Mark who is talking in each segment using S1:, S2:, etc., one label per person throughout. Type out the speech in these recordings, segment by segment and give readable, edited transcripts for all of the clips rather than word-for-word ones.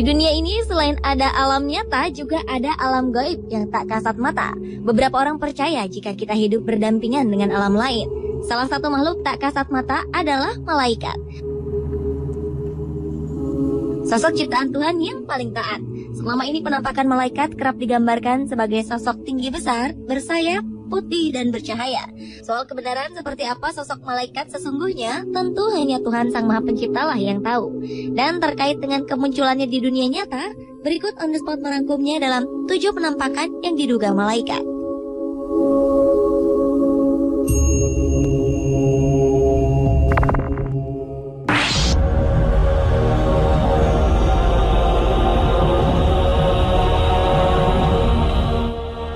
S1: Di dunia ini selain ada alam nyata, juga ada alam gaib yang tak kasat mata. Beberapa orang percaya jika kita hidup berdampingan dengan alam lain. Salah satu makhluk tak kasat mata adalah malaikat. Sosok ciptaan Tuhan yang paling taat. Selama ini penampakan malaikat kerap digambarkan sebagai sosok tinggi besar, bersayap, putih dan bercahaya. Soal kebenaran seperti apa sosok malaikat sesungguhnya, tentu hanya Tuhan Sang Maha Pencipta lah yang tahu. Dan terkait dengan kemunculannya di dunia nyata, berikut On The Spot merangkumnya dalam 7 penampakan yang diduga malaikat.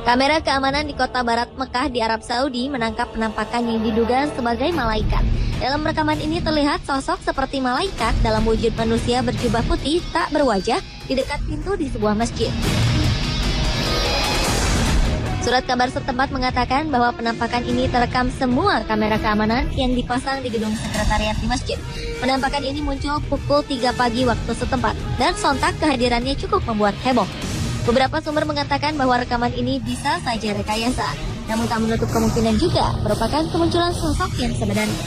S1: Kamera keamanan di kota barat Mekah di Arab Saudi menangkap penampakan yang diduga sebagai malaikat. Dalam rekaman ini terlihat sosok seperti malaikat dalam wujud manusia berjubah putih tak berwajah di dekat pintu di sebuah masjid. Surat kabar setempat mengatakan bahwa penampakan ini terekam semua kamera keamanan yang dipasang di gedung sekretariat di masjid. Penampakan ini muncul pukul 3 pagi waktu setempat dan sontak kehadirannya cukup membuat heboh. Beberapa sumber mengatakan bahwa rekaman ini bisa saja rekayasa, namun tak menutup kemungkinan juga merupakan kemunculan sosok yang sebenarnya.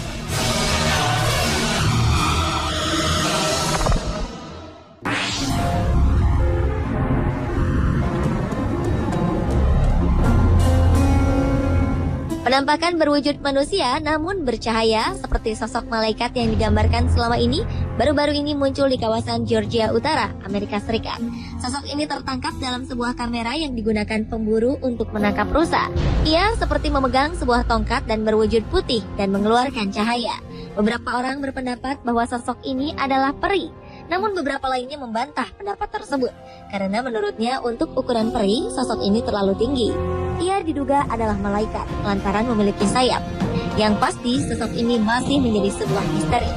S1: Penampakan berwujud manusia namun bercahaya seperti sosok malaikat yang digambarkan selama ini baru-baru ini muncul di kawasan Georgia Utara, Amerika Serikat. Sosok ini tertangkap dalam sebuah kamera yang digunakan pemburu untuk menangkap rusa. Ia seperti memegang sebuah tongkat dan berwujud putih dan mengeluarkan cahaya. Beberapa orang berpendapat bahwa sosok ini adalah peri. Namun beberapa lainnya membantah pendapat tersebut karena menurutnya untuk ukuran peri, sosok ini terlalu tinggi. Ia diduga adalah malaikat lantaran memiliki sayap. Yang pasti sosok ini masih menjadi sebuah misteri.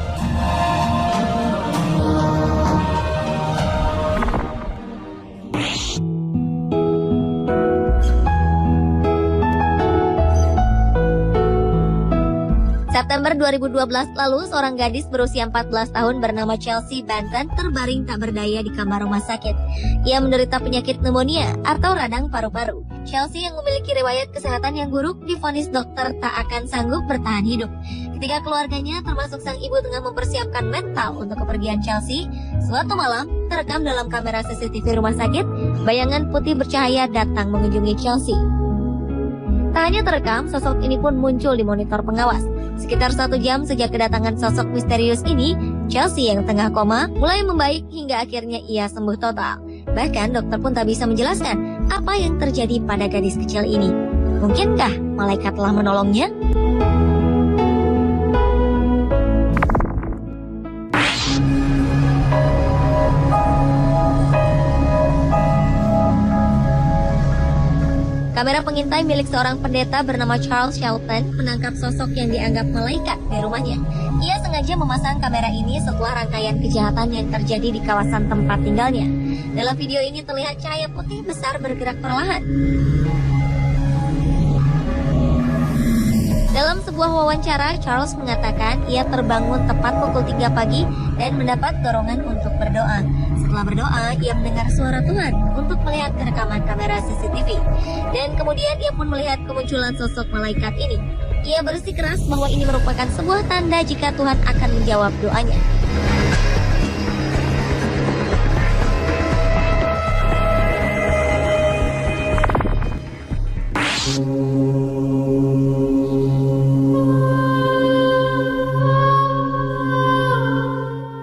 S1: September 2012 lalu, seorang gadis berusia 14 tahun bernama Chelsea Benton terbaring tak berdaya di kamar rumah sakit. Ia menderita penyakit pneumonia atau radang paru-paru. Chelsea yang memiliki riwayat kesehatan yang buruk divonis dokter tak akan sanggup bertahan hidup. Ketika keluarganya termasuk sang ibu tengah mempersiapkan mental untuk kepergian Chelsea, suatu malam terekam dalam kamera CCTV rumah sakit, bayangan putih bercahaya datang mengunjungi Chelsea. Tak hanya terekam, sosok ini pun muncul di monitor pengawas. Sekitar 1 jam sejak kedatangan sosok misterius ini, Chelsea yang tengah koma mulai membaik hingga akhirnya ia sembuh total. Bahkan dokter pun tak bisa menjelaskan apa yang terjadi pada gadis kecil ini. Mungkinkah malaikat telah menolongnya? Kamera pengintai milik seorang pendeta bernama Charles Shelton menangkap sosok yang dianggap malaikat di rumahnya. Ia sengaja memasang kamera ini setelah rangkaian kejahatan yang terjadi di kawasan tempat tinggalnya. Dalam video ini terlihat cahaya putih besar bergerak perlahan. Dalam sebuah wawancara, Charles mengatakan ia terbangun tepat pukul 3 pagi dan mendapat dorongan untuk berdoa. Setelah berdoa, ia mendengar suara Tuhan untuk melihat rekaman kamera CCTV. Dan kemudian ia pun melihat kemunculan sosok malaikat ini. Ia bersikeras bahwa ini merupakan sebuah tanda jika Tuhan akan menjawab doanya.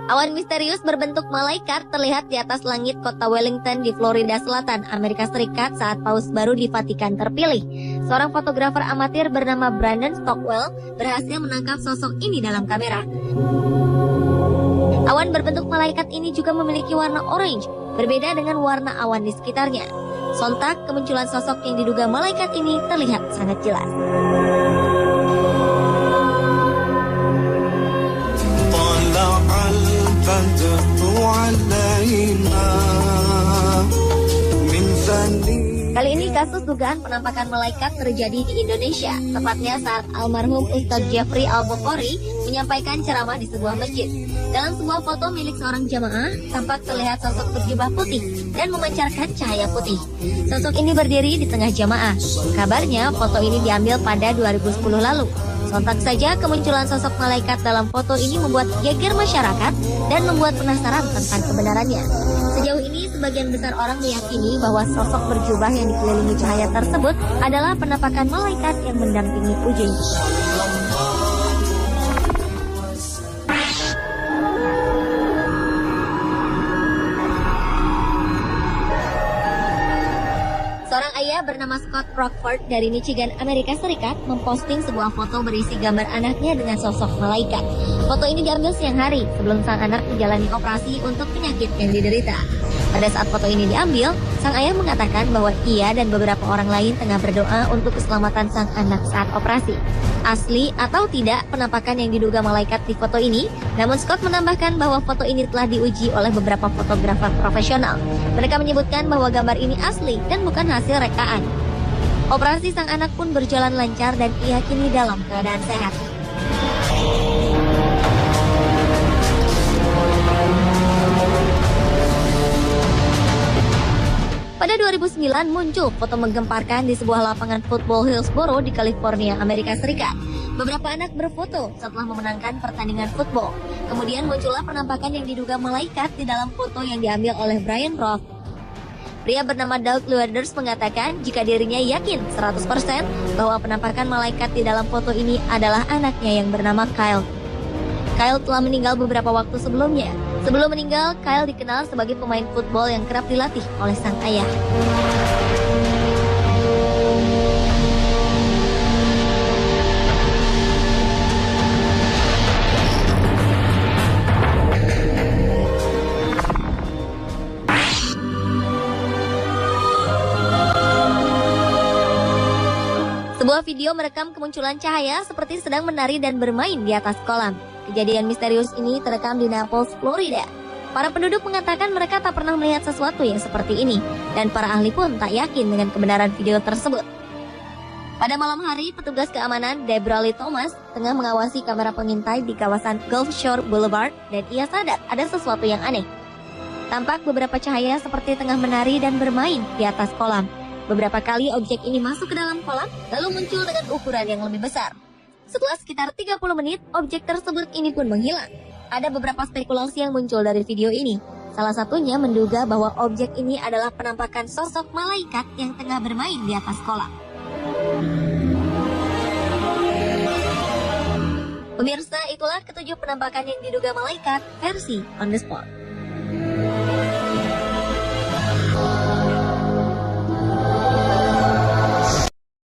S1: Awan misterius berbentuk malaikat terlihat di atas langit kota Wellington di Florida Selatan, Amerika Serikat saat paus baru di Vatikan terpilih. Seorang fotografer amatir bernama Brandon Stockwell berhasil menangkap sosok ini dalam kamera. Awan berbentuk malaikat ini juga memiliki warna orange, berbeda dengan warna awan di sekitarnya. Sontak, kemunculan sosok yang diduga malaikat ini terlihat sangat jelas. Kali ini kasus dugaan penampakan malaikat terjadi di Indonesia, tepatnya saat almarhum Ustadz Jeffrey Al-Bukhari menyampaikan ceramah di sebuah masjid. Dalam sebuah foto milik seorang jamaah, tampak terlihat sosok berjubah putih dan memancarkan cahaya putih. Sosok ini berdiri di tengah jamaah. Kabarnya foto ini diambil pada 2010 lalu. Sontak saja kemunculan sosok malaikat dalam foto ini membuat geger masyarakat dan membuat penasaran tentang kebenarannya. Sejauh ini, sebagian besar orang meyakini bahwa sosok berjubah yang dikelilingi cahaya tersebut adalah penampakan malaikat yang mendampingi Uji. Seorang ayah bernama Scott Rockford dari Michigan, Amerika Serikat, memposting sebuah foto berisi gambar anaknya dengan sosok malaikat. Foto ini diambil siang hari sebelum sang anak menjalani operasi untuk penyakit yang diderita. Pada saat foto ini diambil, sang ayah mengatakan bahwa ia dan beberapa orang lain tengah berdoa untuk keselamatan sang anak saat operasi. Asli atau tidak penampakan yang diduga malaikat di foto ini, namun Scott menambahkan bahwa foto ini telah diuji oleh beberapa fotografer profesional. Mereka menyebutkan bahwa gambar ini asli dan bukan hasil rekaan. Operasi sang anak pun berjalan lancar dan ia kini dalam keadaan sehat. Pada 2009 muncul foto menggemparkan di sebuah lapangan football Hillsboro di California, Amerika Serikat. Beberapa anak berfoto setelah memenangkan pertandingan football. Kemudian muncullah penampakan yang diduga malaikat di dalam foto yang diambil oleh Brian Roth. Pria bernama Doug Lueders mengatakan jika dirinya yakin 100% bahwa penampakan malaikat di dalam foto ini adalah anaknya yang bernama Kyle. Kyle telah meninggal beberapa waktu sebelumnya. Sebelum meninggal, Kyle dikenal sebagai pemain football yang kerap dilatih oleh sang ayah. Sebuah video merekam kemunculan cahaya seperti sedang menari dan bermain di atas kolam. Kejadian misterius ini terekam di Naples, Florida. Para penduduk mengatakan mereka tak pernah melihat sesuatu yang seperti ini, dan para ahli pun tak yakin dengan kebenaran video tersebut. Pada malam hari, petugas keamanan Deborah Lee Thomas tengah mengawasi kamera pengintai di kawasan Gulf Shore Boulevard, dan ia sadar ada sesuatu yang aneh. Tampak beberapa cahaya seperti tengah menari dan bermain di atas kolam. Beberapa kali objek ini masuk ke dalam kolam, lalu muncul dengan ukuran yang lebih besar. Setelah sekitar 30 menit, objek tersebut ini pun menghilang. Ada beberapa spekulasi yang muncul dari video ini. Salah satunya menduga bahwa objek ini adalah penampakan sosok malaikat yang tengah bermain di atas kolam. Pemirsa, itulah ketujuh penampakan yang diduga malaikat versi On The Spot.